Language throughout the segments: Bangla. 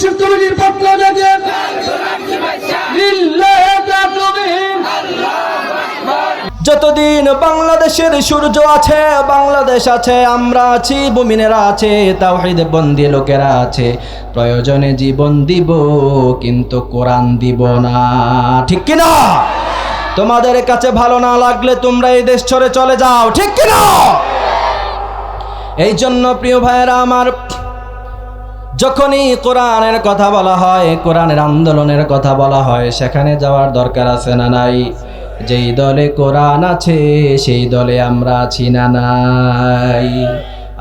মানুষের তৈরির পত্র থেকে যতদিন বাংলাদেশের সূর্য আছে, বাংলাদেশ আছে, আমরা আছি, মুমিনেরা আছে, তাওহীদে বন্দী লোকেরা আছে, প্রয়োজনে জীবন দিব কিন্তু কোরআন দিব না। ঠিক কিনা? তোমাদের কাছে ভালো না লাগলে তোমরা এই দেশ ছেড়ে চলে যাও। ঠিক কিনা? এই জন্য প্রিয় ভাইয়েরা আমার, যখনই কোরআনের কথা বলা হয়, কোরআনের আন্দোলনের কথা বলা হয়, সেখানে যাওয়ার দরকার আছে না নাই? যেই দলে কোরআন আছে সেই দলে আমরা আছি না নাই?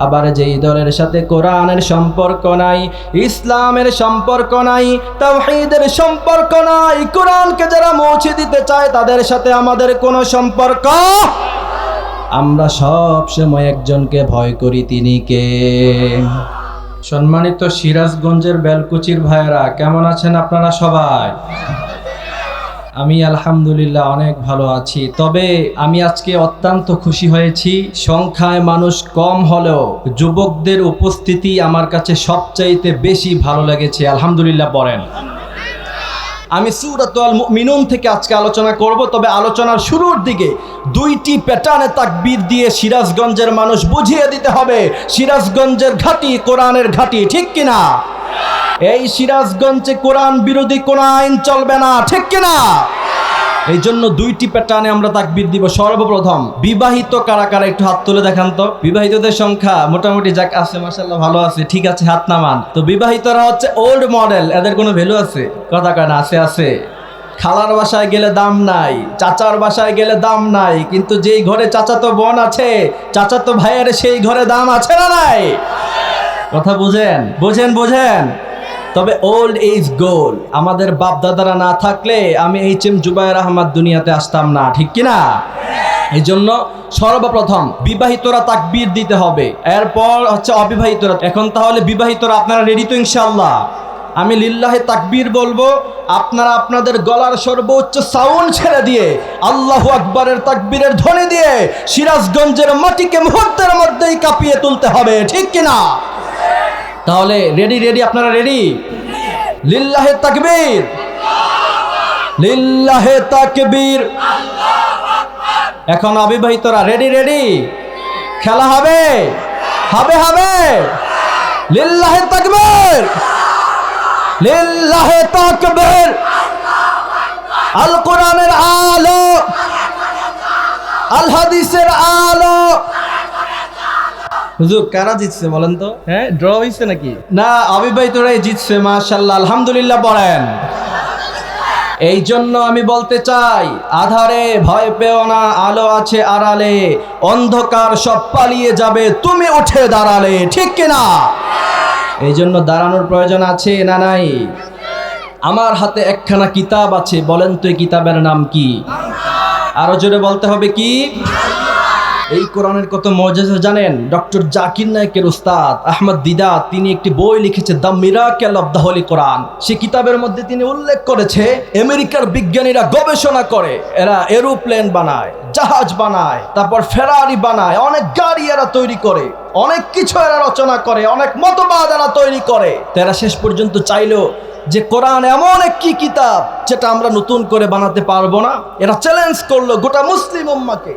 আবার যেই দলের সাথে কোরআনের সম্পর্ক নাই, ইসলামের সম্পর্ক নাই, তাওহীদের সম্পর্ক নাই, কোরআনকে যারা মুছে দিতে চায় তাদের সাথে আমাদের কোনো সম্পর্ক। আমরা সব সময় একজনকে ভয় করি, তিনি কে? সম্মানিত সিরাজগঞ্জের বেলকুচির ভাইয়েরা, কেমন আছেন আপনারা সবাই? আমি আলহামদুলিল্লাহ অনেক ভালো আছি। তবে আমি আজকে অত্যন্ত খুশি হয়েছি, সংখ্যায় মানুষ কম হলেও যুবকদের উপস্থিতি আমার কাছে সবচাইতে বেশি ভালো লেগেছে। আলহামদুলিল্লাহ বলেন। আমি সূরাতুল মুমিনুন থেকে আজকে আলোচনা করব, তবে আলোচনার শুরুর দিকে দুইটি প্যাটার্নে তাকবীর দিয়ে সিরাজগঞ্জের মানুষ বুঝিয়ে দিতে হবে সিরাজগঞ্জের ঘাঁটি কোরআনের ঘাঁটি। ঠিক কিনা? এই সিরাজগঞ্জে কোরআন বিরোধী কোনো আইন চলবে না। ঠিক কিনা? এই জন্য দুইটি প্যাটার্নে আমরা তাকবীর দিব। সর্বপ্রথম বিবাহিত কারা কারা একটু হাত তুলে দেখান তো। বিবাহিতদের সংখ্যা মোটামুটি যাক আছে, মাশাআল্লাহ ভালো আছে, ঠিক আছে, হাত নামান। তো বিবাহিতরা হচ্ছে ওল্ড মডেল, এদের কোনো ভ্যালু আছে? কথা কয় না, আছে আছে। খালার বাসায় গেলে দাম নাই, চাচার বাসায় গেলে দাম নাই, কিন্তু যেই ঘরে চাচাতো বোন আছে, চাচাতো ভাইয়ের সেই ঘরে দাম আছে না নাই? কথা বুঝেন বুঝেন বুঝেন। তবে ওল্ড ইজ গোল্ড। আমাদের বাপ দাদারা না থাকলে আমি এইচ.এম. জুবায়ের আহমদ দুনিয়াতে আসতাম না। ঠিক কিনা? এই জন্য সর্বপ্রথম বিবাহিতরা তাকবীর দিতে হবে, এরপর হচ্ছে অবিবাহিতরা। এখন তাহলে বিবাহিতরা আপনারা রেডি তো ইনশাআল্লাহ? আমি লিল্লাহে তাকবীর বলবো, আপনারা আপনাদের গলার সর্বোচ্চ সাউন্ড ছেড়ে দিয়ে আল্লাহু আকবারের তাকবীরের ধ্বনি দিয়ে সিরাজগঞ্জের মাটিকে মুহূর্তের মধ্যেই কাঁপিয়ে তুলতে হবে। ঠিক কিনা? তাহলে রেডি রেডি, আপনারা রেডি? লিল্লাহে তাকবীর, লিল্লাহে তাকবীর। এখন অবিবাহিতরা রেডি রেডি? খেলা হবে হবে হবে। লিল্লাহে তাকবীর, লিল্লাহে তাকবীর। আল কোরআনের আলো, আল হাদিসের আলো। হুজুর কারা জিতছে বলেন তো? হ্যাঁ, ড্র হইছে নাকি? না, অবিবাহিতরাই জিতছে। মাশাআল্লাহ, আলহামদুলিল্লাহ বলেন। এই জন্য আমি বলতে চাই, আধারে ভয় পেও না, আলো আছে আড়ালে, অন্ধকার সব পালিয়ে যাবে তুমি উঠে দাঁড়ালে। ঠিক কিনা? এই জন্য দাঁড়ানোর প্রয়োজন আছে না নাই? আমার হাতে একখানা কিতাব আছে, বলেন তো এই কিতাবের নাম কি? আরো জোরে বলতে হবে কি? এই কোরআনের কত মজেজা জানেন? ডক্টর জাকির নায়েকের উস্তাদ আহমদ দিদাত তিনি একটি বই লিখেছে, the miracle of the holy Quran. সেই কিতাবের মধ্যে তিনি উল্লেখ করেছে, আমেরিকার বিজ্ঞানীরা গবেষণা করে, এরা এরোপ্লেন বানায়, জাহাজ বানায়, তারপর ফেরারি বানায়, অনেক গাড়ি এরা তৈরি করে, অনেক কিছু এরা রচনা করে, অনেক মতবাদ এরা তৈরি করে। তারা শেষ পর্যন্ত চাইলো যে কোরআন এমন একটি কিতাব যেটা আমরা নতুন করে বানাতে পারবো না। এরা চ্যালেঞ্জ করলো গোটা মুসলিম উম্মাহকে,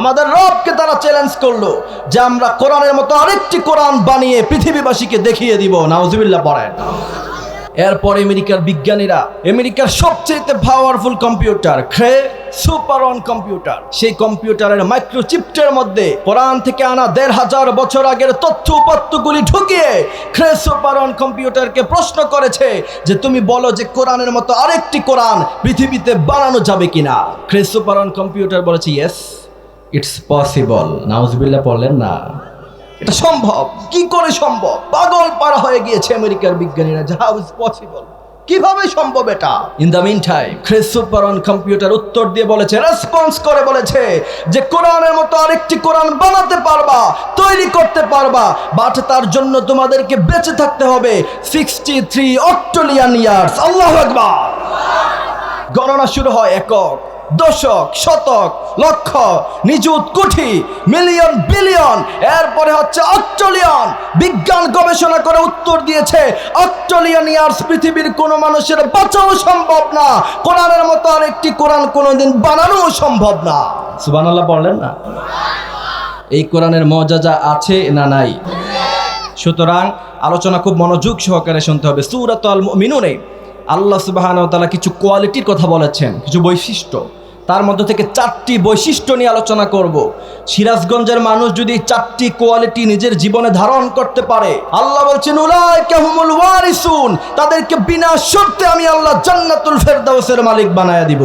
আমাদের রবকে তারা চ্যালেঞ্জ করলো যে আমরা কোরআনের মতো আরেকটি কোরআন বানিয়ে পৃথিবীবাসীকে দেখিয়ে দিব। নাউজুবিল্লাহ পড়েন। এরপর আমেরিকার বিজ্ঞানীরা আমেরিকার সবচেয়ে পাওয়ারফুল কম্পিউটার ক্রে সুপারন কম্পিউটার, সেই কম্পিউটারের মাইক্রোচিপটার মধ্যে কোরআন থেকে আনা ১৫০০ বছর আগের তথ্য উপাত্তগুলি ঢুকিয়ে ক্রে সুপারন কম্পিউটারকে প্রশ্ন করেছে যে তুমি বলো যে কোরআনের মতো আরেকটি কোরআন পৃথিবীতে বানানো যাবে কিনা। ক্রে সুপারন কম্পিউটার বলেছে ইয়েস, ইটস পসিবল। নাউজুবিল্লাহ পড়লেন না? এটা সম্ভব। কি করে সম্ভব? পাগল পাড়া হয়ে গিয়েছে আমেরিকার বিজ্ঞানীরা। হাউ ইজ পসিবল, কিভাবে সম্ভব এটা? ইন দ্য মিন টাইম ক্রিসোপারন কম্পিউটার উত্তর দিয়ে বলেছে, রেসপন্স করে বলেছে যে কোরআনের মতো আরেকটি কোরআন বানাতে পারবা, তৈরি করতে পারবা, বাট তার জন্য তোমাদেরকে বেঁচে থাকতে হবে 63 অক্টোলিয়ান ইয়ার্স। আল্লাহু আকবার। গণনা শুরু হয় একক, দশক, শতক, লক্ষ, নিযুত, কোটি, মিলিয়ন, বিলিয়ন, এরপরে হচ্ছে অক্ট্রিলিয়ন। বিজ্ঞান গবেষণা করে উত্তর দিয়েছে অক্ট্রিলিয়ন ইয়ার্স পৃথিবীর কোনো মানুষের বাঁচাও সম্ভব না। কোরআনের মতো আরেকটি কোরআন কোনোদিন বানানো সম্ভব না। সুবহানাল্লাহ বললেন না? এই কোরআনের মর্যাদা আছে না নাই? সুতরাং আলোচনা খুব মনোযোগ সহকারে শুনতে হবে। সূরাতুল মুমিনুনে আল্লাহ সুবহানাহু ওয়া তাআলা কিছু কোয়ালিটির কথা বলেছেন, কিছু বৈশিষ্ট্য। তার মধ্যে থেকে 4টি বৈশিষ্ট্য নিয়ে আলোচনা করব। সিরাজগঞ্জের মানুষ যদি 4টি কোয়ালিটি নিজের জীবনে ধারণ করতে পারে, আল্লাহ বলছেন উলাইকা হুমুল ওয়ারিসুন, তাদেরকে বিনা শর্তে আমি আল্লাহ জান্নাতুল ফেরদাউসের মালিক বানায়া দিব।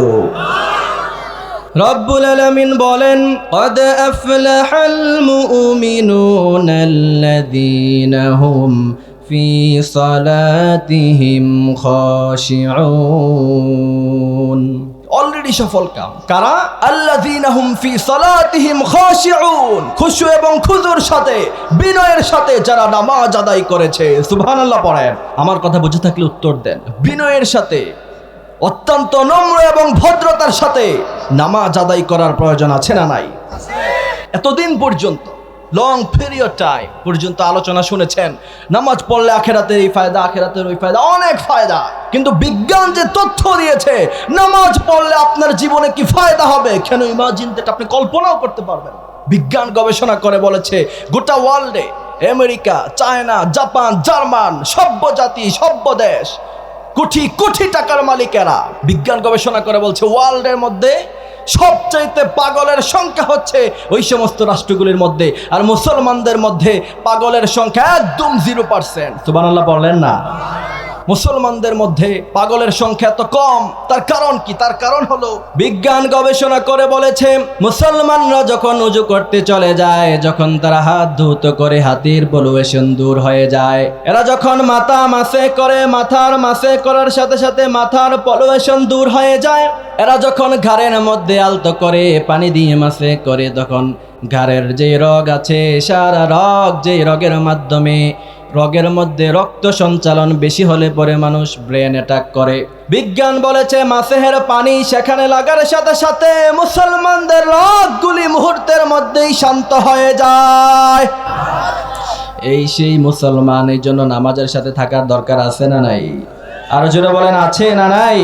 রব্বুল আলামিন বলেন ক্বাদ আফলাহাল মুমিনুনাল্লাযীনা হুম ফি সালাতিহিম খাশিউন। অলরেডি সফল কাম কারা? আল্লাযীনা হুম ফি সালাতিহিম খাশিউন, খুশু এবং খুজুর সাথে, বিনয়ের সাথে যারা নামাজ আদায় করেছে। সুবহানাল্লাহ পড়েন। আমার কথা বুঝে থাকলে উত্তর দেন। বিনয়ের সাথে, অত্যন্ত নম্র এবং ভদ্রতার সাথে নামাজ আদায় করার প্রয়োজন আছে না নাই? এতদিন পর্যন্ত লং পিরিয়ড টাইম পর্যন্ত আলোচনা শুনেছেন নামাজ পড়লে আখিরাতের এই ফায়দা, আখিরাতের ওই ফায়দা, অনেক ফায়দা। কিন্তু বিজ্ঞান যে তথ্য দিয়েছে নামাজ পড়লে আপনার জীবনে কি ফায়দা হবে, কেন ইমাজিন দ্যাট, আপনি কল্পনাও করতে পারবেন। বিজ্ঞান গবেষণা করে বলেছে গোটা ওয়ার্ল্ডে আমেরিকা, চায়না, জাপান, জার্মান, সভ্য জাতি, সভ্য দেশ, কোটি কোটি টাকার মালিকেরা বিজ্ঞান গবেষণা করে বলছে ওয়ার্ল্ডের মধ্যে সবচাইতে পাগলের সংখ্যা হচ্ছে ওই সমস্ত রাষ্ট্রগুলির মধ্যে, আর মুসলমানদের মধ্যে পাগলের সংখ্যা একদম 0%। সুবহানাল্লাহ বললেন না? মুসলমানদের মধ্যে পাগলের সংখ্যা এত কম, তার কারণ কি? তার কারণ হলো বিজ্ঞান গবেষণা করে বলেছে মুসলমানরা যখন ওযু করতে চলে যায়, যখন তারা হাত ধৌত করে হাতের পলুয়েশন দূর হয়ে যায়, এরা যখন মাথা মাসে করে, মাথার মাসে করার সাথে সাথে মাথার পলুয়েশন দূর হয়ে যায়, এরা যখন ঘাড়ের মধ্যে আলতো করে পানি দিয়ে মাসে করে, তখন ঘাড়ের যে রগ আছে সারা রগ, যে রগের মাধ্যমে রগের মধ্যে রক্ত সঞ্চালন বেশি হলে পরে মানুষ ব্রেন অ্যাটাক করে। বিজ্ঞান বলেছে মাসেহের পানি সেখানে লাগার সাথে সাথে মুসলমানদের রগগুলি মুহূর্তের মধ্যেই শান্ত হয়ে যায়। এই সেই মুসলমান, এই জন্য নামাজের সাথে থাকার দরকার আছে না নাই? আরো জোরে বলেন, আছে না নাই?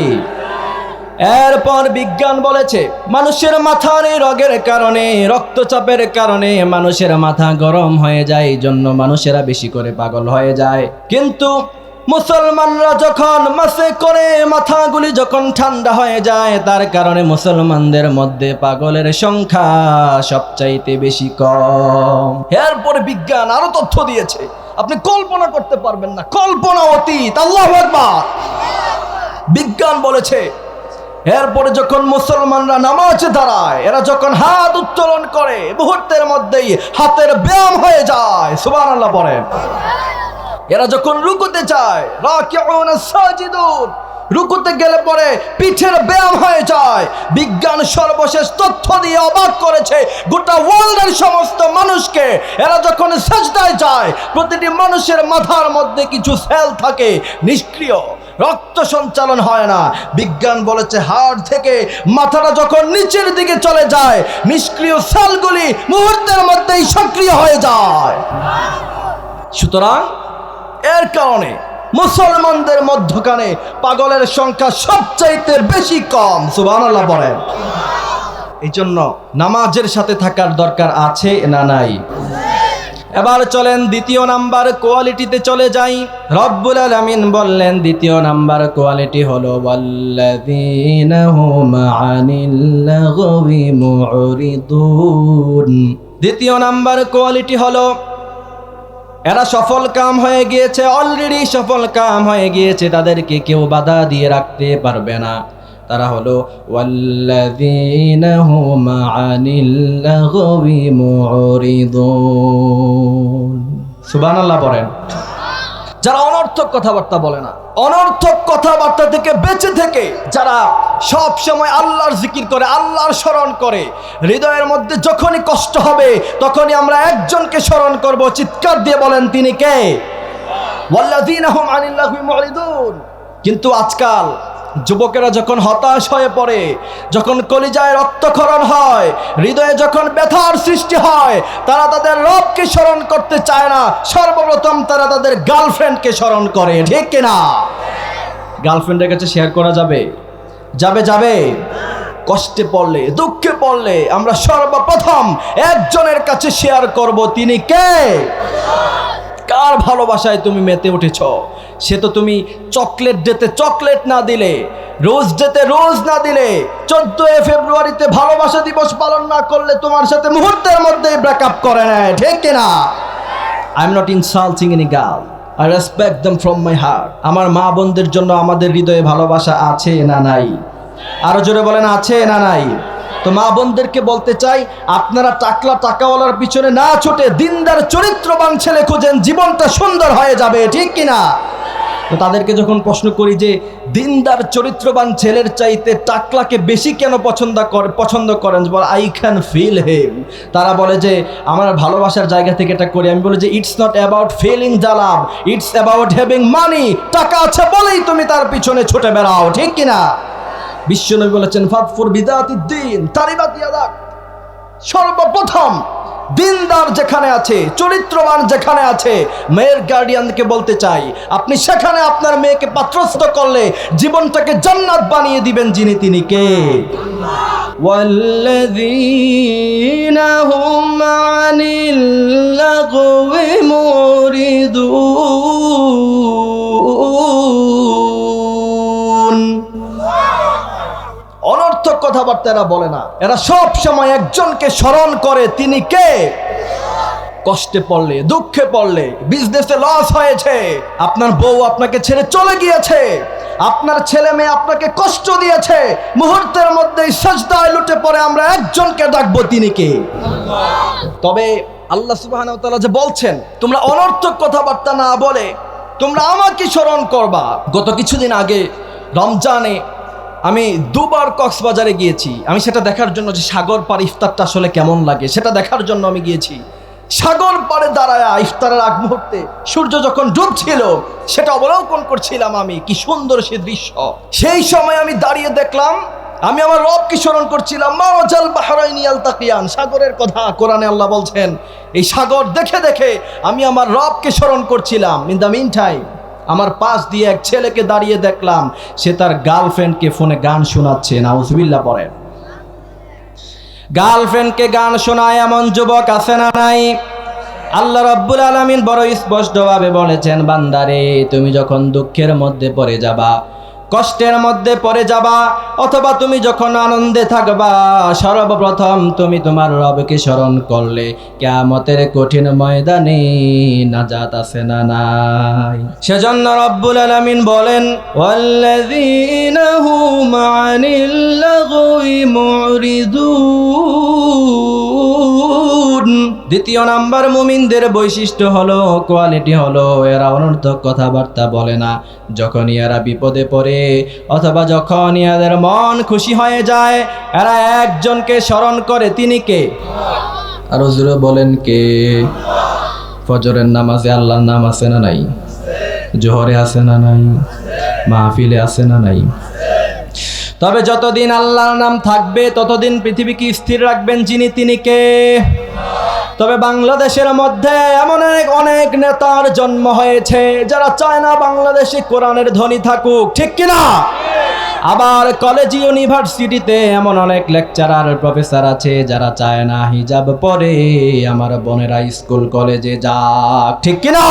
এরপর বিজ্ঞান বলেছে মানুষের মাথার এই রোগের কারণে, রক্তচাপের কারণে মানুষের মাথা গরম হয়ে যায়, এই জন্য মানুষেরা বেশি করে পাগল হয়ে যায়। কিন্তু মুসলমানরা যখন মাসে করে মাথাগুলি যখন ঠান্ডা হয়ে যায়, তার কারণে মুসলমানদের মধ্যে পাগলের সংখ্যা সবচাইতে বেশি কম। এরপর বিজ্ঞান আরো তথ্য দিয়েছে আপনি কল্পনা করতে পারবেন না, কল্পনা অতীত। আল্লাহু আকবার। বিজ্ঞান বলেছে এরপরে যখন মুসলমানরা নামাজে দাঁড়ায়, এরা যখন হাত উত্তোলন করে মুহূর্তের মধ্যেই হাতের ব্যায়াম হয়ে যায়। সুবহানাল্লাহ পড়েন। এরা যখন রুকুতে যায়, রাকিউন সাজিদুন, রুকুতে গেলে পরে পিঠের ব্যায়াম হয়ে যায়। বিজ্ঞান সর্বশেষ তথ্য দিয়ে অবাক করেছে গোটা ওয়ার্ল্ডের সমস্ত মানুষকে। এরা যখন সাজদায় যায়, প্রতিটি মানুষের মাথার মধ্যে কিছু সেল থাকে নিষ্ক্রিয়, রক্ত সঞ্চালন হয় না। বিজ্ঞান বলেছে হাড় থেকে মাথাটা যখন নিচের দিকে চলে যায়, নিষ্ক্রিয় সেলগুলি মুহূর্তের মধ্যেই সক্রিয় হয়ে যায়। সুতরাং এর কারণে মুসলমানদের মধ্যখানে পাগলের সংখ্যা সবচাইতে বেশি কম। সুবহানাল্লাহ বলেন। এই জন্য নামাজের সাথে থাকার দরকার আছে না নাই? এবার চলেন দ্বিতীয় নাম্বার কোয়ালিটিতে চলে যাই। রব্বুল আলামিন বললেন দ্বিতীয় নাম্বার কোয়ালিটি হলো ওয়াল্লাযীনা হুম আনিল লাগবি মুরিদুন। দ্বিতীয় নাম্বার কোয়ালিটি হলো এরা সফল কাম হয়ে গিয়েছে, অলরেডি সফল কাম হয়ে গিয়েছে, তাদেরকে কেউ বাধা দিয়ে রাখতে পারবে না। তারা হলো ওয়াল্লাযীনা হুম আনিল লাগবি মুরিদুন। সুবহানাল্লাহ পড়েন। যারা অনর্থক কথাবার্তা বলে না, অনর্থক কথাবার্তা থেকে বেঁচে থেকে যারা সব সময় আল্লাহর জিকির করে, আল্লাহর স্মরণ করে, হৃদয়ের মধ্যে যখনই কষ্ট হবে তখনই আমরা একজনকে স্মরণ করব, চিৎকার দিয়ে বলেন তিনি কে? ওয়াল্লাযীনা হুম আনিল লাগবি মুরিদুন। কিন্তু আজকাল যুবকেরা যখন হতাশ হয়ে পড়ে, যখন কলিজায় রক্তক্ষরণ হয়, হৃদয়ে যখন ব্যথার সৃষ্টি হয়, তারা তাদের রবকে স্মরণ করতে চায় না, সর্বপ্রথম তারা তাদের গার্লফ্রেন্ডকে স্মরণ করে, ঠিক কিনা? গার্লফ্রেন্ডের কাছে শেয়ার করা যাবে? যাবে যাবে? কষ্টে পড়লে, দুঃখে পড়লে আমরা সর্বপ্রথম একজনের কাছে শেয়ার করব, তিনি কে? কার ভালোবাসায় তুমি মেতে উঠেছ? সে তো তুমি চকলেট ডেতে চকলেট না দিলে, রোজ ডেতে রোজ না দিলে, 14 ফেব্রুয়ারিতে ভালোবাসা দিবস পালন না করলে তোমার সাথে মুহূর্তের মধ্যেই ব্রেকআপ করে নেয়, ঠিক কিনা? I am not insulting any girl, I respect them from my heart. আমার মা বোনদের জন্য আমাদের হৃদয়ে ভালোবাসা আছে না নাই? আরো জোরে বলেন, আছে না নাই? তো মা বোনদেরকে বলতে চাই, আপনারা টাকাওয়ালার পিছনে না ছুটে দিনদার চরিত্রবান ছেলে খুঁজেন, জীবনটা সুন্দর হয়ে যাবে, ঠিক কিনা? তো তাদেরকে যখন প্রশ্ন করি যে দিনদার চরিত্রবান ছেলের চাইতে টাকলাকে বেশি কেন পছন্দ করেন, বল আই ক্যান ফিল হিম। তারা বলে যে আমার ভালোবাসার জায়গা থেকে এটা করি। আমি বলি যে it's not about filling the love, it's about having মানি। টাকা আছে বলেই তুমি তার পিছনে ছুটে বেড়াও, ঠিক কিনা? বিশ্বনবী বলেছেন ফাদফুর বিদাতিদ দ্বীন তারিবাত ইয়াদাক। সর্বপ্রথম দিনদার যেখানে আছে, চরিত্রবান যেখানে আছে, মেয়ের গার্ডিয়ানকে বলতে চাই, আপনি সেখানে আপনার মেয়েকে পাত্রস্থ করলে জীবনটাকে জান্নাত বানিয়ে দিবেন, যিনি তিনি কে? ওয়াল্লাযীনা হুম আনিল লাগওয়ি মুরিদুন। অনর্থক কথাবার্তা এরা বলে না, এরা সব সময় একজনকে স্মরণ করে, তিনি কে? কষ্টে পড়লে, দুঃখে পড়লে, বিজনেসে লস হয়েছে, আপনার বউ আপনাকে ছেড়ে চলে গিয়েছে, আপনার ছেলে মেয়ে আপনাকে কষ্ট দিয়েছে, মুহূর্তের মধ্যেই সাজদায় লুটে পড়ে আমরা একজনকে ডাকবো, তিনি কে? তবে আল্লাহ সুবহানাহু ওয়া তাআলা যে বলছেন তোমরা অনর্থক কথাবার্তা না বলে তোমরা আমাকে স্মরণ করবা। গত কিছুদিন আগে রমজানে আমি দুবার কক্সবাজারে গিয়েছি। আমি সেটা দেখার জন্য যে সাগর পাড়ে ইফতারটা আসলে কেমন লাগে সেটা দেখার জন্য আমি গিয়েছি। সাগর পাড়ে দাঁড়ায় ইফতারের আগ মুহূর্তে সূর্য যখন ডুবছিল সেটা অবলোকন করছিলাম আমি, কি সুন্দর সে দৃশ্য। সেই সময় আমি দাঁড়িয়ে দেখলাম, আমি আমার রবকে স্মরণ করছিলাম। মাওজাল বাহরাইনি ইয়ালতাকিয়ান, সাগরের কথা কোরআনে আল্লাহ বলছেন। এই সাগর দেখে দেখে আমি আমার রবকে স্মরণ করছিলাম। ইন দ্য মিন টাইম আমার পাশ দিয়ে এক ছেলেকে দাঁড়িয়ে দেখলাম, সে তার গার্লফ্রেন্ডকে ফোনে গান শোনাচ্ছে। নাউজুবিল্লাহ পড়েন। গার্লফ্রেন্ডকে গান শোনায় এমন যুবক আছে না নাই? আল্লাহ রাব্বুল আলামিন বড় স্পষ্টভাবে বলেছেন, বান্দারে তুমি যখন দুঃখের মধ্যে পড়ে যাবা, কষ্টের মধ্যে পড়ে যাবা, অথবা তুমি যখন আনন্দে থাকবা, সর্বপ্রথম তুমি তোমার রবকে স্মরণ করলে কিয়ামতের কঠিন ময়দানে নাজাত আছে না নাই? সেজন্য রব্বুল আলামিন বলেন ওয়াল্লাযীনা হুম আনিল লাগওয়ি মুরিদুন। দ্বিতীয় নাম্বার মুমিনদের বৈশিষ্ট্য হলো, কোয়ালিটি হলো, এরা অনর্থক কথাবার্তা বলে না। যখন এরা বিপদে পড়ে অথবা যখন এদের মন খুশি হয়ে যায়, এরা একজনকে স্মরণ করে, তিনি কে? আরো জোরে বলেন কে? ফজরের নামাজে আল্লাহর নাম আছে না নাই? জোহরে আছে না নাই? মাহফিলে আছে না নাই? তবে যতদিন আল্লাহর নাম থাকবে ততদিন পৃথিবীকে স্থির রাখবেন, যিনি তিনি কে? তবে বাংলাদেশের মধ্যে এমন অনেক নেতার জন্ম হয়েছে যারা চায় না বাংলাদেশে কোরআনের ধ্বনি থাকুক, ঠিক কিনা? আবার কলেজ ইউনিভার্সিটিতে এমন অনেক লেকচারার প্রফেসর আছে যারা চায় না হিজাব পরে আমার বোনেরা স্কুল কলেজে যাক, ঠিক কিনা?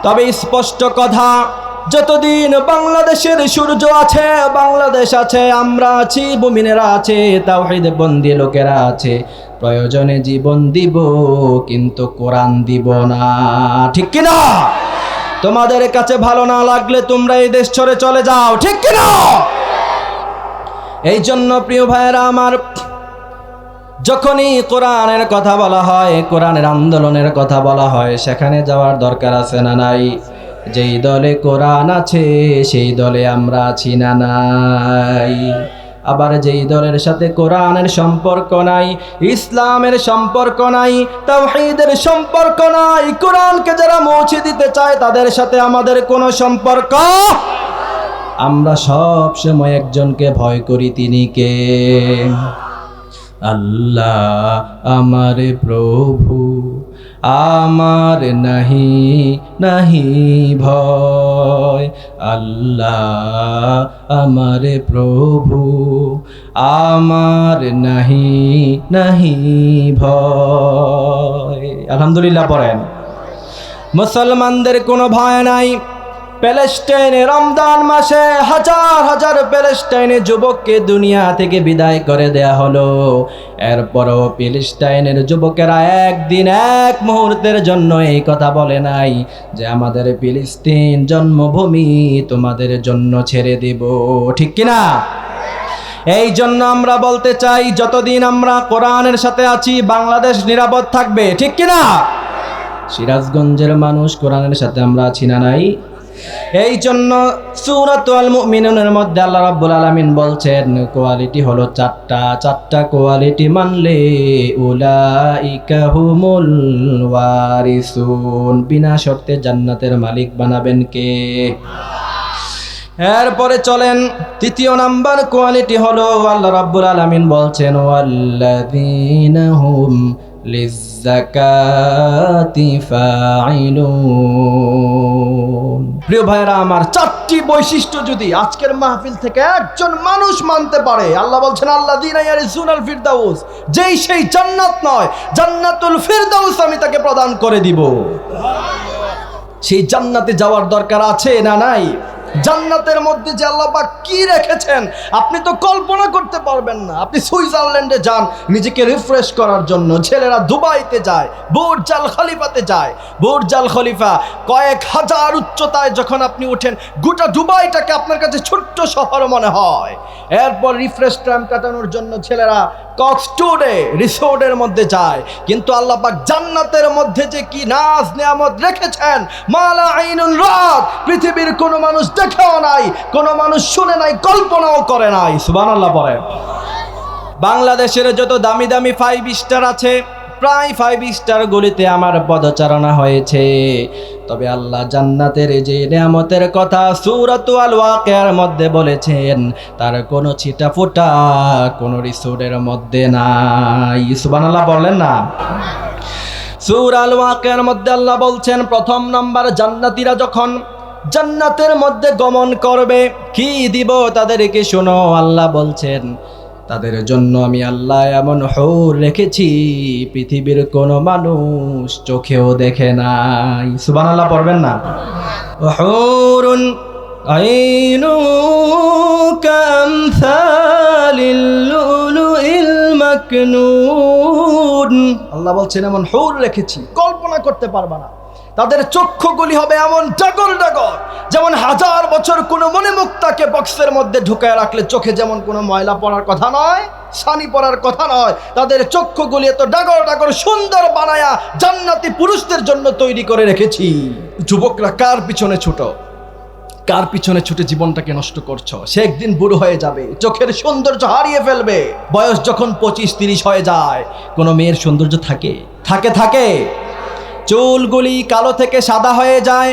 তবে স্পষ্ট কথা, যতদিন বাংলাদেশের সূর্য আছে, বাংলাদেশ আছে, আমরা আছি, মুমিনেরা আছে, তাওহীদ বন্দী লোকেরা আছে, প্রয়োজনে জীবন দিব কিন্তু কোরআন দিব না, ঠিক কিনা? তোমাদের কাছে ভালো না লাগলে তোমরা এই দেশ ছেড়ে চলে যাও, ঠিক কিনা? এই জন্য প্রিয় ভাইয়েরা আমার, যখনই কোরআনের কথা বলা হয়, কোরআনের আন্দোলনের কথা বলা হয়, সেখানে যাওয়ার দরকার আছে না নাই? যেই দলে কোরআন আছে সেই দলে আমরা আছি না নাই? আবার যেই দলের সাথে কোরআনের সম্পর্ক নাই, ইসলামের সম্পর্ক নাই, তাওহীদের সম্পর্ক নাই, কোরআনকে যারা মুছে দিতে চায় তাদের সাথে আমাদের কোনো সম্পর্ক আমরা সব সময় একজনকে ভয় করি, তিনি কে? আল্লাহ আমার প্রভু, আমার নাহি নাহি ভয়। আল্লাহ আমার প্রভু, আমার নাহি নাহি ভয়। আলহামদুলিল্লাহ পড়েন। মুসলমানদের কোনো ভয় নাই। প্যালেস্টাইনে রমজান মাসে হাজার হাজার প্যালেস্টাইনে যুবককে দুনিয়া থেকে বিদায় করে দেয়া হলো। এরপরও প্যালেস্টাইনের যুবকেরা একদিন এক মুহূর্তের জন্য এই কথা বলে নাই যে আমাদের ফিলিস্তিন জন্মভূমি তোমাদের জন্য ছেড়ে দিব, ঠিক কিনা? এই জন্য আমরা বলতে চাই, যতদিন আমরা কোরআনের সাথে আছি বাংলাদেশ নিরাপদ থাকবে, ঠিক কিনা? সিরাজগঞ্জের মানুষ কোরআনের সাথে আমরা আছি না নাই? এই জন্য সূরাতুল মুমিনুনের মধ্যে আল্লাহ রাব্বুল আলামিন বলছেন কোয়ালিটি হলো চারটা কোয়ালিটি মানলে উলাইকা হুমুল ওয়ারিসুন, বিনা শর্তে জান্নাতের মালিক বানাবেন কে? এরপরে চলেন তৃতীয় নাম্বার কোয়ালিটি হলো আল্লাহ রাব্বুল আলামিন বলছেন ওয়াল্লাযীনা হুম লিজ্জাকাতি ফাইলুন। প্রিয় ভাইরা আমার, চারটি বৈশিষ্ট্য যদি আজকের মাহফিল থেকে একজন মানুষ মানতে পারে, আল্লাহ বলছেন আল্লাযীনা ইয়ারিসুনাল ফিরদাউস, যেই সেই জান্নাত নয় জান্নাতুল ফিরদাউস আমি তাকে প্রদান করে দিব। সেই জান্নাতে যাওয়ার দরকার আছে না নাই? জান্নাতের মধ্যে যে আল্লাহ পাক কি রেখেছেন আপনি তো কল্পনা করতে পারবেন না। আপনি সুইজারল্যান্ডে যান নিজেকে রিফ্রেশ করার জন্য, ছেলেরা দুবাইতে যায়, বুর্জ আল খলিফাতে যায়। বুর্জ আল খলিফা কয়েক হাজার উচ্চতায় যখন আপনি ওঠেন, গোটা দুবাইটাকে আপনার কাছে ছোট্ট শহর মনে হয়। এরপর রিফ্রেশ টাইম কাটানোর জন্য ছেলেরা কক্সটুডে রিসোর্টের মধ্যে যায়। কিন্তু আল্লাহ পাক জান্নাতের মধ্যে যে কি নাজ নিয়ামত রেখেছেন, মালা আইনুন রাত, পৃথিবীর কোনো মানুষ দেখেও নাই, কোনো মানুষ শুনে নাই, কল্পনাও করে নাই। সুবহানাল্লাহ পড়েন। বাংলাদেশের যত দামি দামি 5 স্টার আছে, প্রায় 5 স্টার গুলিতে আমার পদচারণা হয়েছে। তবে আল্লাহ জান্নাতের যে নিয়ামতের কথা সূরাতুল ওয়াকিয়ার মধ্যে বলেছেন, তার কোনো ছিটা ফোঁটা কোনো রিসোর্টের মধ্যে নাই। সুবহানাল্লাহ বললেন না? সূরা আল ওয়াকিয়ার মধ্যে আল্লাহ বলছেন, প্রথম নাম্বার জান্নাতীরা যখন জান্নাতের মধ্যে গমন করবে কি দিব তাদেরকে শোনো। আল্লাহ বলছেন তাদের জন্য আমি আল্লাহ এমন হুর রেখেছি পৃথিবীর কোনো মানুষ চোখেও দেখে নাই। সুবহানাল্লাহ পড়বেন না? হুরুন আইনু কামসালিল লুলুইল মাকনুন। আল্লাহ বলছেন এমন হুর রেখেছি কল্পনা করতে পারবা না। তাদের চক্ষুগুলি হবে এমন ডাগর ডাগর, যেমন 1000 বছর কোনো মণিমুক্তাকে বক্সের মধ্যে ঢুকায় রাখলে চোখে যেমন কোনো ময়লা পড়ার কথা নয়, ছানি পড়ার কথা নয়, তাদের চক্ষুগুলি এত ডাগর ডাগর সুন্দর বানায়া জান্নাতি পুরুষদের জন্য তৈরি করে রেখেছি। যুবকরা কার পিছনে ছুটো, কার পিছনে ছুটে জীবনটাকে নষ্ট করছো? সে একদিন বুড়ো হয়ে যাবে, চোখের সৌন্দর্য হারিয়ে ফেলবে। বয়স যখন 25-30 হয়ে যায়, কোনো মেয়ের সৌন্দর্য থাকে? থাকে। চুলগুলি কালো থেকে সাদা হয়ে যায়,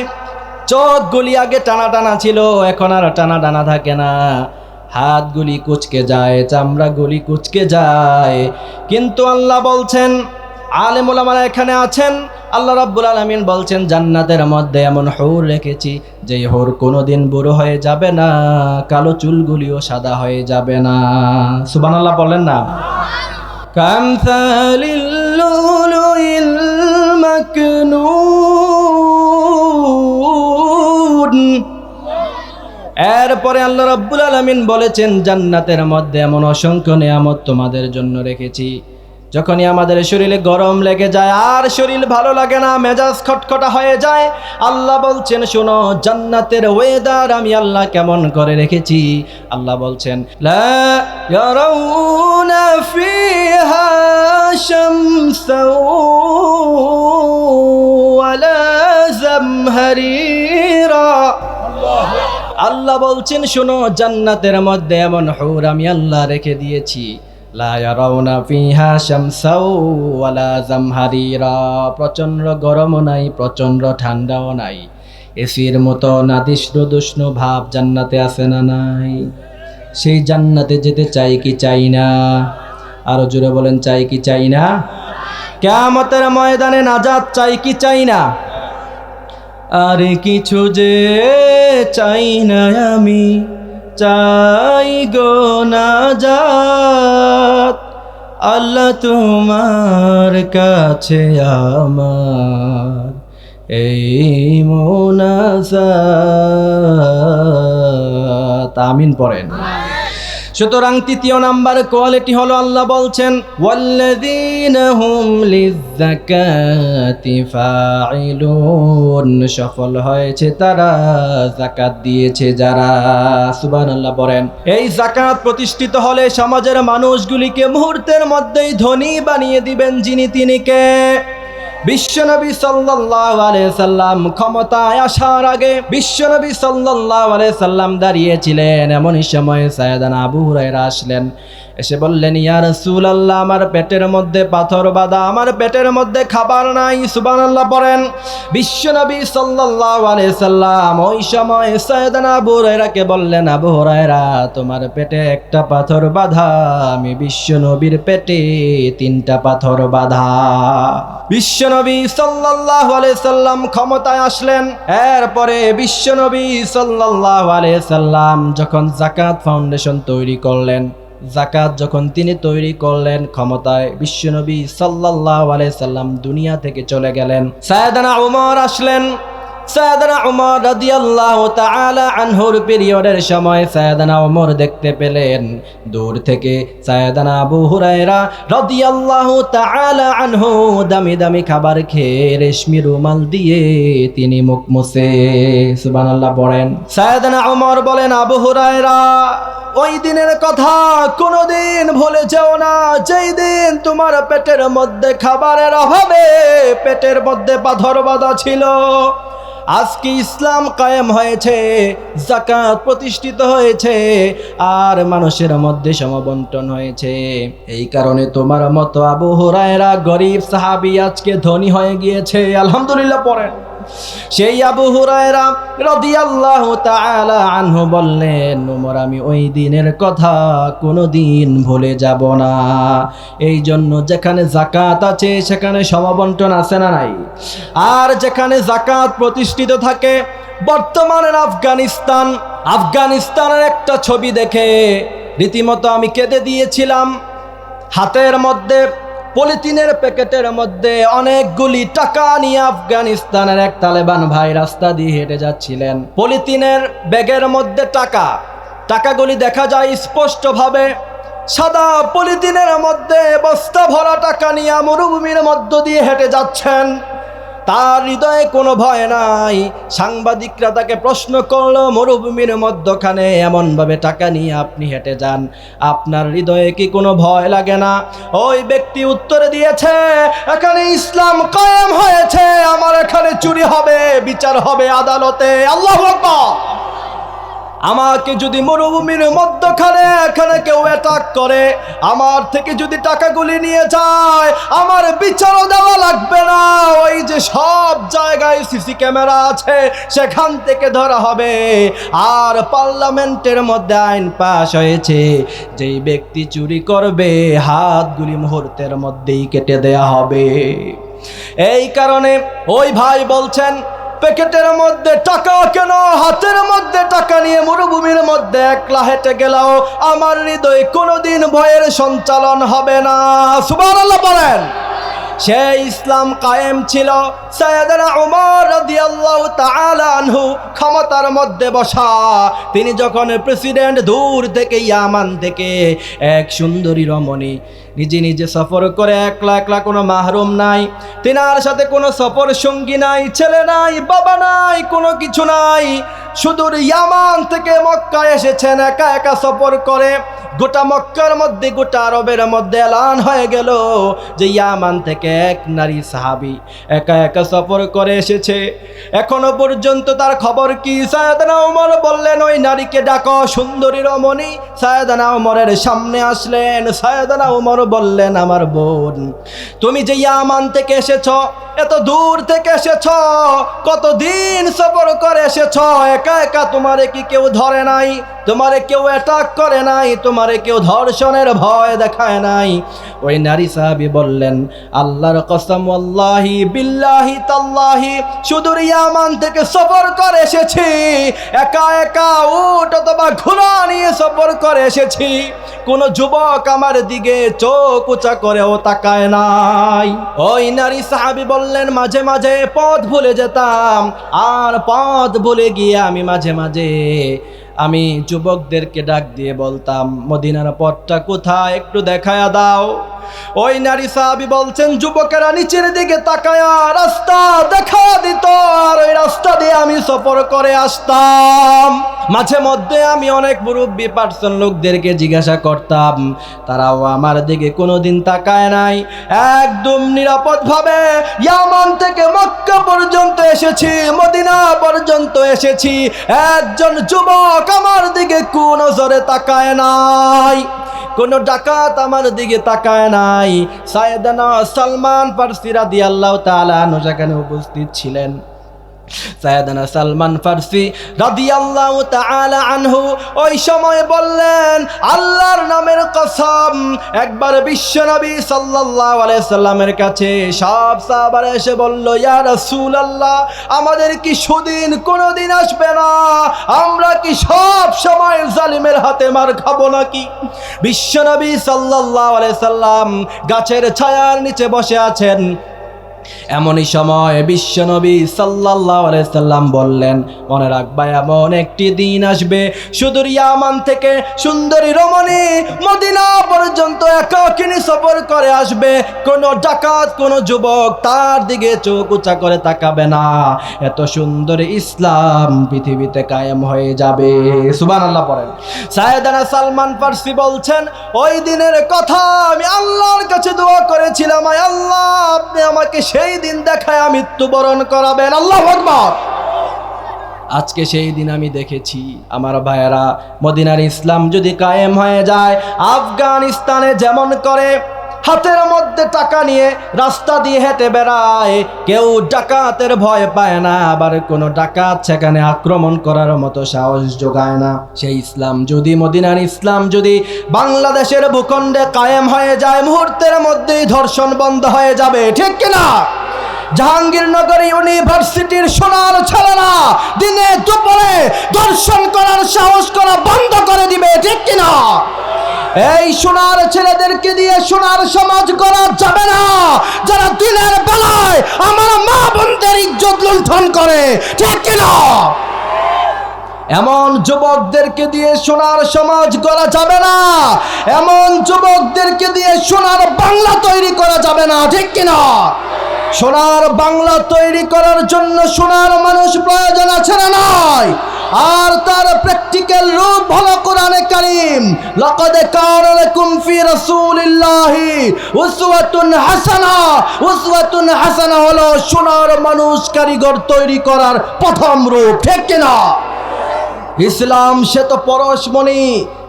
চোখগুলি আগে টানা টানা ছিল এখন আর টানা টানা থাকে না, হাতগুলি কুচকে যায়, চামড়াগুলি কুচকে যায়। কিন্তু আল্লাহ বলছেন, আলেম ওলামারা এখানে আছেন, আল্লাহ রাব্বুল আলামিন বলছেন জান্নাতের মধ্যে এমন হুর রেখেছি যেই হুর কোনোদিন বুড়ো হয়ে যাবে না, কালো চুলগুলিও সাদা হয়ে যাবে না। সুবহানাল্লাহ বলেন না? কামসালিল লুলুইল মাকনুন। এরপরে আল্লাহ রাব্বুল আলামিন বলেছেন জান্নাতের মধ্যে এমন অসংখ্য নিয়ামত তোমাদের জন্য রেখেছি, যখনই আমাদের শরীরে গরম লেগে যায় আর শরীর ভালো লাগে না, মেজাজ খটখটা হয়ে যায়, আল্লাহ বলছেন শোনো জান্নাতের ওয়েদার আমি আল্লাহ কেমন করে রেখেছি। আল্লাহ বলছেন লা ইয়ারাউনা ফিহা শামসান ওয়ালা জামহারিরা। আল্লাহ বলছেন শোনো জান্নাতের মধ্যে এমন হুর আমি আল্লাহ রেখে দিয়েছি, লা ইয়ারাউনা ফিহা শামসাও ওয়ালা জামহারিরা, প্রচন্ড গরমও নাই প্রচন্ড ঠান্ডাও নাই, এসির মতো নাদিষ্ট ভাব জান্নাতে আছে না নাই? সেই জান্নাতে যেতে চাই কি চাই না? আরো জোরে বলেন, চাই কি চাই না? কিয়ামতের ময়দানে নাজাত চাই কি চাই না? আর কিছু যে চাই না আমি, চাই গো নাজাত। আল্লাহ তোমার কাছে আমার এই মোনাজাত। আমিন পড়েন। সুতরাং তৃতীয় নাম্বার কোয়ালিটি হলো, আল্লাহ বলছেন ওয়াল্লাযীনা হুম লিয-যাকাতি ফাঈলুন, সফল হয়েছে তারা যাকাত দিয়েছে যারা। সুবহানাল্লাহ বলেন। এই যাকাত প্রতিষ্ঠিত হলে সমাজের মানুষগুলিকে মুহূর্তের মধ্যেই ধনী বানিয়ে দিবেন যিনি তিনি কে? বিশ্বনবী সাল্লাল্লাহু আলাইহি সাল্লাম ক্ষমতায় আসার আগে বিশ্বনবী সাল্লাল্লাহু আলাইহি সাল্লাম দাঁড়িয়েছিলেন। এমনই সময় সাইয়েদানা আবু হুরায়রা আসলেন, এসে বললেন, ইয়া রাসূলুল্লাহ, আমার পেটের মধ্যে পাথর বাঁধা, আমার পেটের মধ্যে খাবার নাই। সুবহানাল্লাহ পড়েন। বিশ্বনবী সাল্লাল্লাহু আলাইহি সাল্লাম ওই সময় সাইয়েদানা আবু হুরায়রাকে বললেন, আবু হুরায়রা, তোমার পেটে একটা পাথর বাঁধা, আমি বিশ্বনবীর পেটে 3টা পাথর বাঁধা। বিশ্বনবী সাল্লাল্লাহু আলাইহি সাল্লাম ক্ষমতায় আসলেন। এরপরে বিশ্বনবী সাল্লাল্লাহু আলাইহি সাল্লাম যখন যাকাত ফাউন্ডেশন তৈরি করলেন, যাকাত যখন তিনি তৈরি করলেন, ক্ষমতায় বিশ্বনবী সাল্লাল্লাহু আলাইহি সাল্লাম দুনিয়া থেকে চলে গেলেন। সাইয়েদনা উমর আসলেন। সাইয়েদনা উমর রাদিয়াল্লাহু তাআলা আনহুর পিরিয়ডের সময় সাইয়েদনা উমর দেখতে পেলেন দূর থেকে সাইয়েদনা আবু হুরায়রা রাদিয়াল্লাহু তাআলা আনহু দামি দামি খাবার খেয়ে রেশমি রুমাল দিয়ে তিনি মুখ মুছে। সুবহানাল্লাহ পড়েন। সাইয়েদনা উমর বলেন, আবু হুরায়রা, ওই দিনের কথা কোনোদিন ভুলে যেও না, যেই দিন তোমার পেটের মধ্যে খাবারের অভাবে পেটের মধ্যে পাথর বাঁধা ছিল। আজকে ইসলাম কায়েম হয়েছে, যাকাত প্রতিষ্ঠিত হয়েছে, আর মানুষের মধ্যে সমবন্টন হয়েছে। এই কারণে তোমার মতো আবু হুরায়রা গরিব সাহাবী আজকে ধনী হয়ে গিয়েছে। আলহামদুলিল্লাহ পড়েন। সেই আবু হুরায়রা রাদিয়াল্লাহু তাআলা আনহু বললেন, ওমর, আমি ওই দিনের কথা কোনোদিন ভুলে যাব না। এই জন্য যেখানে যাকাত আছে সেখানে সমবন্টন আছে না নাই? আর যেখানে যাকাত প্রতিষ্ঠিত থাকে, বর্তমানের আফগানিস্তানের একটা ছবি দেখে রীতিমতো আমি কেঁদে দিয়েছিলাম। হাতের মধ্যে পলিথিনের প্যাকেটের মধ্যে অনেকগুলি টাকা নিয়ে আফগানিস্তানের এক তালেবান ভাই রাস্তা দিয়ে হেঁটে যাচ্ছিলেন। পলিথিনের ব্যাগের মধ্যে টাকাগুলি দেখা যায় স্পষ্টভাবে। সাদা পলিথিনের মধ্যে বস্তা ভরা টাকা নিয়ে মরুভূমির মধ্য দিয়ে হেঁটে যাচ্ছেন। তার হৃদয়ে কোনো ভয় নাই। সাংবাদিকরা তাকে প্রশ্ন করলো, মরুভূমির মধ্যখানে এমনভাবে টাকা নিয়ে আপনি হেঁটে যান, আপনার হৃদয়ে কি কোনো ভয় লাগে না? ওই ব্যক্তি উত্তরে দিয়েছে, এখানে ইসলাম কায়েম হয়েছে, আমার এখানে চুরি হবে, বিচার হবে আদালতে। আল্লাহু আকবার। আমাকে যদি মরুভূমির মধ্যখানে এখানে কেউ অ্যাটাক করে, আমার থেকে যদি টাকাগুলি নিয়ে যায়, আমার বিচারও দেওয়া লাগবে না। ওই যে সব জায়গায় সিসি ক্যামেরা আছে, সেখান থেকে ধরা হবে। আর পার্লামেন্টের মধ্যে আইন পাশ হয়েছে, যেই ব্যক্তি চুরি করবে হাতগুলি মুহূর্তের মধ্যেই কেটে দেয়া হবে। এই কারণে ওই ভাই বলছেন, প্যাকেটের মধ্যে টাকা কেন, হাতের মধ্যে টাকা নিয়ে মরুভূমির মধ্যে একলা হেঁটে গেলেও আমার হৃদয়ে কোনোদিন ভয়ের সঞ্চালন হবে না। সুবহানাল্লাহ বলেন। সেই ইসলাম কায়েম ছিল। সাইয়েদনা উমর রাদিয়াল্লাহু তাআলা আনহু ক্ষমতার মধ্যে বসা, তিনি যখন প্রেসিডেন্ট, দূর থেকে ইয়ামান থেকে এক সুন্দরী রমণী নিজে নিজে সফর করে, একলা একলা, কোনো মাহরুম নাই, তিনার সাথে কোনো সফর সঙ্গী নাই, ছেলে নাই, বাবা নাই, কোনো কিছু নাই, সুদূর ইয়ামান থেকে মক্কায় এসেছেন একা একা সফর করে। গোটা মক্কার মধ্যে, গোটা আরবের মধ্যে এলান হয়ে গেল যে ইয়ামান থেকে এক নারী সাহাবী একা একা সফর করে এসেছে। এখনো পর্যন্ত তার খবর কি? সাইয়েদনা ওমর বললেন, ওই নারীকে ডাকো। সুন্দরী রমণী সাইয়েদনা ওমরের সামনে আসলেন। সাইয়েদনা ওমর বললেন, আমার বোন, তুমি যে ইয়ামান থেকে এসেছ, এত দূর থেকে এসেছ, কতদিন সফর করে এসেছ, একা একা তোমারে কি কেউ ধরে নাই? তোমারে কেউ অ্যাটাক করে নাই? তোমারে কেউ ধর্ষণের ভয় দেখায় নাই? ওই নারী সাহাবী বললেন, আল্লাহর কসম, ওয়াল্লাহি বিল্লাহি তাল্লাহি, সুদূর ইয়ামান থেকে সফর করে এসেছি, একা একা উট অথবা ঘোড়া নিয়ে সফর করে এসেছি। কোন যুবক আমার দিকে চোখ উঁচা করেও তাকায় নাই। ওই নারী সাহাবী বললেন, মাঝে মাঝে পথ ভুলে যেতাম, আর পথ ভুলে গিয়ে আমি মাঝে মাঝে আমি যুবকদেরকে ডাক দিয়ে বলতাম, মদিনার পথটা কোথায় একটু দেখায়া দাও। ওই নারী সাহাবী বলছেন, যুবকেরা নিচের দিকে তাকায়া রাস্তা দেখা দিত, আর ওই রাস্তা দিয়ে আমি সফর করে আসতাম। মাঝে মধ্যে আমি অনেক মুরব্বী পার্সন লোকদেরকে জিজ্ঞাসা করতাম, তারাও আমার দিকে কোনোদিন তাকায় নাই। একদম নিরাপদভাবে ইয়ামান থেকে মক্কা পর্যন্ত এসেছি, মদিনা পর্যন্ত এসেছি, একজন যুবক আমার দিকে কোন নজরে তাকায় নাই, কোন ডাকাত আমার দিকে তাকায় নাই। সাইয়েদনা সালমান ফারসি রাদিয়াল্লাহু তাআলা আনহু সেখানে উপস্থিত ছিলেন। সাইয়েদনা সালমান ফারসি রাদিয়াল্লাহু তাআলা আনহু ওই সময় বললেন, আল্লাহর নামের কসম, একবার বিশ্বনবী সাল্লাল্লাহু আলাইহি সাল্লামের কাছে সব সাহাবারা এসে বলল, ইয়া রাসূলুল্লাহ, আমাদের কি সুদিন কোনোদিন আসবে না? আমরা কি সব সময় জালিমের হাতে মার খাবো নাকি? বিশ্বনবী সাল্লাল্লাহু আলাইহি সাল্লাম গাছের ছায়ার নিচে বসে আছেন। এমনই সময় বিশ্বনবী সাল্লাল্লাহু আলাইহি সাল্লাম বললেন, মনে রাখবা, এমন একটি দিন আসবে, সুদূর ইয়ামান থেকে সুন্দরী রমণী মদিনা পর্যন্ত একাকিনী সফর করে আসবে, কোনো ডাকাত, কোনো যুবক তার দিকে চোখ উঁচা করে তাকাবে না। এত সুন্দর ইসলাম পৃথিবীতে কায়েম হয়ে যাবে। সুবহানাল্লাহ পড়েন। সাইয়েদনা সালমান ফারসি বলছেন, ওই দিনের কথা আমি আল্লাহর কাছে দোয়া করেছিলাম, আয় আল্লাহ, আপনি আমাকে সেই দিন দেখায় মৃত্যুবরণ করাবেন। আল্লাহু আকবার। আজকে সেই দিন আমি দেখেছি। আমার ভাইয়েরা, মদিনার ইসলাম যদি কায়েম হয়ে যায়, আফগানিস্তানে যেমন করে হাতের মধ্যে টাকা নিয়ে রাস্তা দিয়ে হেঁটে বেড়ায়, কেউ ডাকাতের ভয় পায় না, আবার কোনো ডাকাত সেখানে আক্রমণ করার মতো সাহস যোগায় না। সেই ইসলাম যদি, মদিনার ইসলাম যদি বাংলাদেশের ভূখণ্ডে কায়েম হয়ে যায়, মুহূর্তের মধ্যেই ধর্ষণ বন্ধ হয়ে যাবে, ঠিক কিনা? জাহাঙ্গীরনগর ইউনিভার্সিটির সোনার ছেলেরা দিনে দুপুরে ধর্ষণ করার সাহস করা বন্ধ করে দিবে, ঠিক কিনা? এই সোনার ছেলেদেরকে দিয়ে সোনার সমাজ করা যাবে না, যারা দিনের বেলায় আমার মা বোনদের ইজ্জত লুণ্ঠন করে, ঠিক কিনা? এমন যুবকদেরকে দিয়ে সোনার সমাজ করা যাবে না, এমন যুবকদেরকে দিয়ে সোনার বাংলা তৈরি করা যাবে না, ঠিক কিনা? সোনার বাংলা তৈরি করার জন্য সোনার মানুষ প্রয়োজন আছে না নাই? আর তার প্র্যাকটিক্যাল রূপ হলো কোরআনে কারীম। লাকাদ কানা লাকুম ফি রাসূলিল্লাহি উসওয়াতুন হাসানা। উসওয়াতুন হাসানা হলো সোনার মানুষ কারিগর তৈরি করার প্রথম রূপ, ঠিক কিনা? ইসলাম সে তো পরশমণি,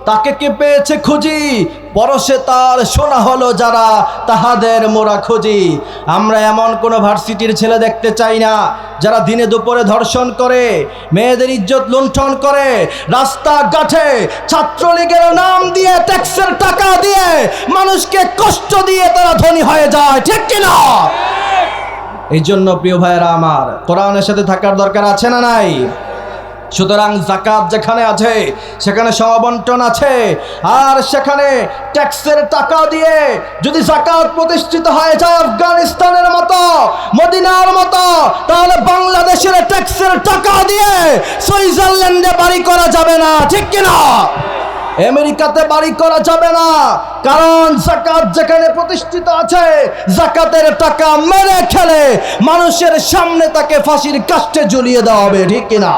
তাকে কে পেয়েছে খুঁজি, পরশে তার সোনা হলো যারা, তাহাদের মোরা খুঁজি। আমরা এমন কোনো ভার্সিটির ছেলে দেখতে চাই না যারা দিনে দুপুরে ধর্ষণ করে, মেয়েদের ইজ্জত লুণ্ঠন করে, রাস্তাঘাটে ছাত্রলীগের নাম দিয়ে, ট্যাক্সের টাকা দিয়ে মানুষকে কষ্ট দিয়ে তারা ধনী হয়ে যায়, ঠিক কিনা? এই জন্য প্রিয় ভাইয়েরা আমার, কোরআনের সাথে থাকার দরকার আছে না নাই? সুতরাং যাকাত যেখানে আছে সেখানে সমবন্টন আছে, আর সেখানে ট্যাক্সের টাকা দিয়ে যদি যাকাত প্রতিষ্ঠিত হয়ে যায় আফগানিস্তানের মতো, মদিনার মতো, তাহলে বাংলাদেশের ট্যাক্সের টাকা দিয়ে সুইজারল্যান্ডে বাড়ি করা যাবে না, ঠিক কিনা? আমেরিকাতে বাড়ি করা যাবে না, কারণ যাকাত যেখানে প্রতিষ্ঠিত আছে, যাকাতের টাকা মেরে খেলে মানুষের সামনে তাকে ফাঁসির কাস্টে ঝুলিয়ে দেওয়া হবে, ঠিক কিনা?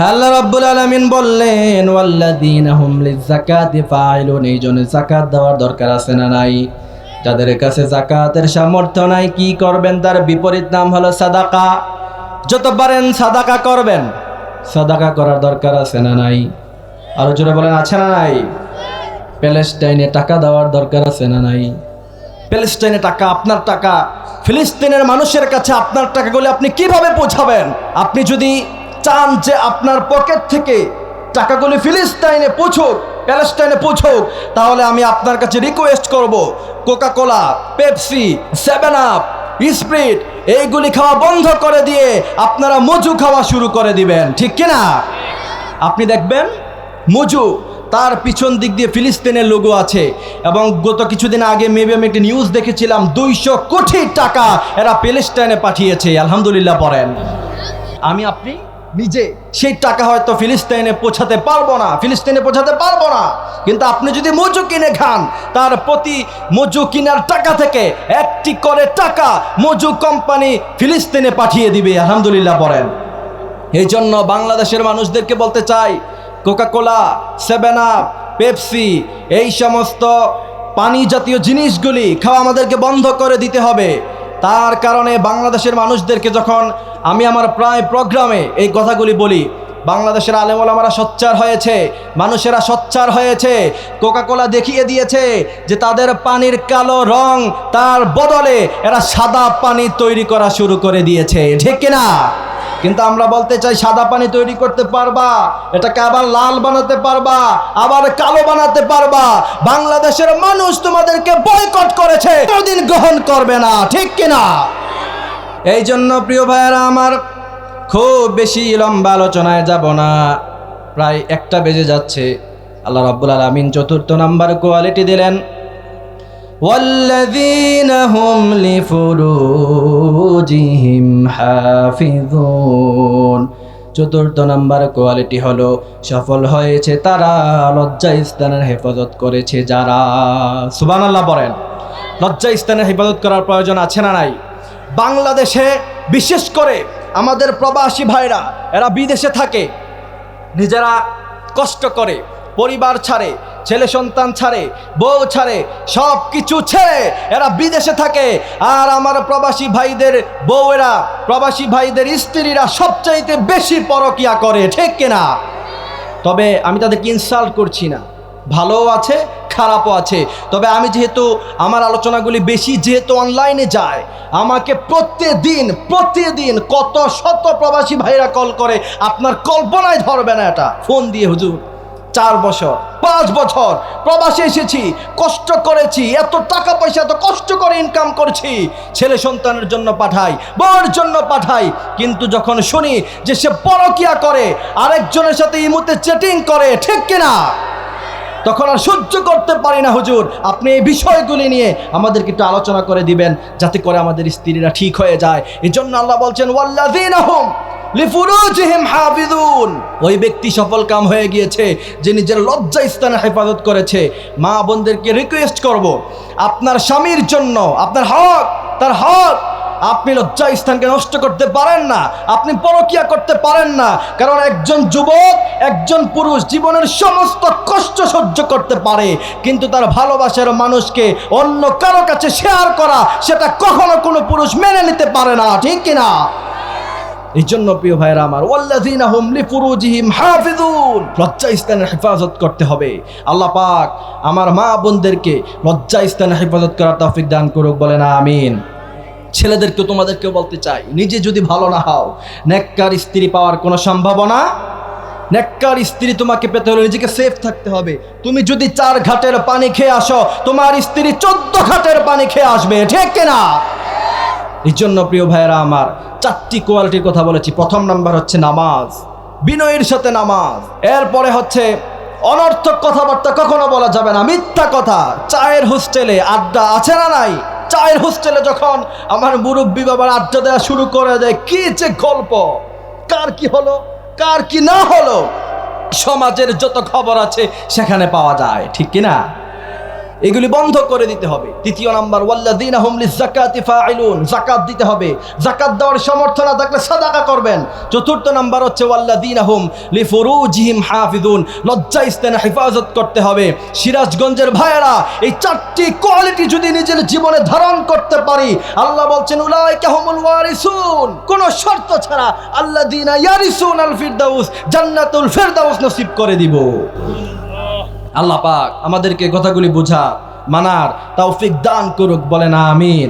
আল্লাহ রাব্বুল আলামিন বললেন, ওয়াল্লাযীনা হুম লিয-যাকাতি ফাইলুন। এই জন্য যাকাত দেওয়ার দরকার আছে না নাই? যাদের কাছে যাকাতের সামর্থ্য নাই, কি করবেন? তার বিপরীত নাম হলো সাদাকা। যত পারেন সাদাকা করবেন। সাদাকা করার দরকার আছে না নাই? আরো জোরে বলেন, আছে না নাই? প্যালেস্টাইনে টাকা দেওয়ার দরকার আছে না নাই? প্যালেস্টাইনে টাকা, আপনার টাকা ফিলিস্তিনের মানুষের কাছে আপনার টাকাগুলি আপনি কিভাবে পৌঁছাবেন? আপনি যদি চান যে আপনার পকেট থেকে টাকাগুলি ফিলিস্তিনে পৌঁছুক, প্যালেস্টাইনে পৌঁছুক, তাহলে আমি আপনার কাছে রিকোয়েস্ট করব, কোকাকোলা, পেপসি, 7 আপ, স্প্রিট এইগুলি খাওয়া বন্ধ করে দিয়ে আপনারা মজু খাওয়া শুরু করে দিবেন, ঠিক কিনা? আপনি দেখবেন মজু, তার পিছন দিক দিয়ে ফিলিস্তিনের লোগো আছে। এবং গত কিছুদিন আগে মেবি আমি একটি নিউজ দেখেছিলাম, 200 কোটি টাকা এরা প্যালেস্টাইনে পাঠিয়েছে। আলহামদুলিল্লাহ পড়েন। আমি আপনি নিজে সেই টাকা হয়তো ফিলিস্তিনে পৌঁছাতে পারবো না, কিন্তু আপনি যদি মজু কিনে খান, তার প্রতি মজু কেনার টাকা থেকে একটি করে টাকা মজু কোম্পানি ফিলিস্তিনে পাঠিয়ে দিবে। আলহামদুলিল্লাহ পড়েন। এই জন্য বাংলাদেশের মানুষদেরকে বলতে চাই, কোকাকোলা, 7 আপ, পেপসি এই সমস্ত পানি জাতীয় জিনিসগুলি খাওয়া আমাদেরকে বন্ধ করে দিতে হবে। তার কারণে বাংলাদেশের মানুষদেরকে যখন আমি আমার প্রায় প্রোগ্রামে এই কথাগুলি বলি, বাংলাদেশের আলেম ওলামারা সোচ্চার হয়েছে, মানুষেরা সোচ্চার হয়েছে। কোকাকোলা দেখিয়ে দিয়েছে যে তাদের পানির কালো রং, তার বদলে এরা সাদা পানি তৈরি করা শুরু করে দিয়েছে, ঠিক কিনা? কিন্তু আমরা বলতে চাই, সাদা পানি তৈরি করতে পারবা, এটাকে আবার লাল বানাতে পারবা, আবার কালো বানাতে পারবা। বাংলাদেশের মানুষ তোমাদেরকে বয়কট করেছে, কোনদিন গ্রহণ করবে না, ঠিক কিনা? এই জন্য প্রিয় ভাইয়েরা আমার, খুব বেশি লম্বা আলোচনায় যাব না, প্রায় 1টা বেজে যাচ্ছে। আল্লাহ রাব্বুল আলামিন 4th নাম্বার কোয়ালিটি দিলেন, والذين هم لفروجهم حافظون। 4th নাম্বার কোয়ালিটি হলো, সফল হয়েছে তারা লজ্জা স্থানের হেফাজত করেছে যারা। সুবহানাল্লাহ বলেন। লজ্জা স্থানের হেফাজত করার প্রয়োজন আছে না নাই? বাংলাদেশে বিশেষ করে আমাদের প্রবাসী ভাইরা, এরা বিদেশে থাকে, নিজেরা কষ্ট করে, পরিবার ছাড়ে, ছেলে সন্তান ছাড়ে, বউ ছাড়ে, সব কিছু ছেড়ে এরা বিদেশে থাকে। আর আমার প্রবাসী ভাইদের বউয়েরা, প্রবাসী ভাইদের স্ত্রীরা সবচাইতে বেশি পরকিয়া করে, ঠিক কিনা? তবে আমি তাদেরকে ইনসাল্ট করছি না, ভালোও আছে, খারাপও আছে। তবে আমি যেহেতু আমার আলোচনাগুলি বেশি যেহেতু অনলাইনে যায়, আমাকে প্রতিদিন কত শত প্রবাসী ভাইরা কল করে, আপনার কল্পনায় ধরবে না। এটা ফোন দিয়ে, হুজুর 4 বছর 5 বছর প্রবাসে এসেছি, কষ্ট করেছি, এত টাকা পয়সা এত কষ্ট করে ইনকাম করছি, ছেলে সন্তানের জন্য পাঠাই, বউয়ের জন্য পাঠাই, কিন্তু যখন শুনি যে সে পরকিয়া করে, আরেকজনের সাথে ইমুতে চ্যাটিং করে, ঠিক কিনা, তখন আর সহ্য করতে পারি না। হুজুর, আপনি এই বিষয়গুলি নিয়ে আমাদেরকে একটু আলোচনা করে দিবেন, যাতে করে আমাদের স্ত্রীরা ঠিক হয়ে যায়। এই জন্য আল্লাহ বলছেন, ওয়াল্লাযীনা হুম লিফুরুজিহিম হাফিজুন। ওই ব্যক্তি সফল কাম হয়ে গিয়েছে যে নিজের লজ্জা স্থানে হেফাজত করেছে। মা বোনদেরকে রিকোয়েস্ট করব, আপনার স্বামীর জন্য, আপনার হক, তার হক, আপনি লজ্জা স্থানকে নষ্ট করতে পারেন না, আপনি পরকিয়া করতে পারেন না। কারণ একজন যুবক, একজন পুরুষ জীবনের সমস্ত কষ্ট সহ্য করতে পারে, কিন্তু তার ভালোবাসার মানুষকে অন্য কারো কাছে শেয়ার করা, সেটা কখনো কোনো পুরুষ মেনে নিতে পারে না, ঠিক কিনা? এই জন্য প্রিয় ভাইরা আমার, ওয়াল্লাযীনা হুম লিফুরুজিহিম হাফিজুন, লজ্জা স্থানের হেফাজত করতে হবে। আল্লাহ পাক আমার মা বোনদেরকে লজ্জা স্থানের হেফাজত করার তৌফিক দান করুক, বলেন আমিন। ছেলেদেরকে তোমাদেরকেও বলতে চাই, নিজে যদি ভালো না হও, নেককার স্ত্রী পাওয়ার কোনো সম্ভাবনা। নেককার স্ত্রী তোমাকে পেতে হলে নিজেকে সেফ থাকতে হবে। তুমি যদি 4 ঘাটের পানি খেয়ে আসো, তোমার স্ত্রী 14 ঘাটের পানি খেয়ে আসবে, ঠিক কিনা? এই জন্য প্রিয় ভাইয়েরা আমার, 4টি কোয়ালিটির কথা বলেছি। 1 নাম্বার হচ্ছে নামাজ, বিনয়ের সাথে নামাজ। এরপরে হচ্ছে অনর্থক কথাবার্তা কখনো বলা যাবে না, মিথ্যা কথা। চায়ের হোস্টেলে আড্ডা আছে না নাই? চায়ের হোস্টেলে যখন আমার মুরব্বী বাবার আড্ডা দেওয়া শুরু করে দেয়, কি যে গল্প, কার কি হলো, কার কি না হলো, সমাজের যত খবর আছে সেখানে পাওয়া যায়, ঠিক কিনা? এগুলি বন্ধ করে দিতে হবে। 3 নাম্বার, ওয়াল্লাযীনা হুম লিযাকাতি ফাইলুন, যাকাত দিতে হবে। যাকাত দেওয়ার সামর্থ্য না থাকলে সাদাকা করবেন। 4 নাম্বার হচ্ছে ওয়াল্লাযীনা হুম লিফুরুজিহিম হাফিজুন, লজ্জা স্থানে হেফাজত করতে হবে। সিরাজগঞ্জের ভাইয়েরা, এই 4টি কোয়ালিটি যদি নিজের জীবনে ধারণ করতে পারি, আল্লাহ বলছেন উলাইকা হুমুল ওয়ারিসুন, কোনো শর্ত ছাড়া আল্লাযীনা ইয়ারিসুনাল ফিরদাউস, জান্নাতুল ফিরদাউস নসিব করে দিব। আল্লাহ পাক আমাদেরকে কথাগুলি বোঝা, মানার তৌফিক দান করুক, বলেন আমিন।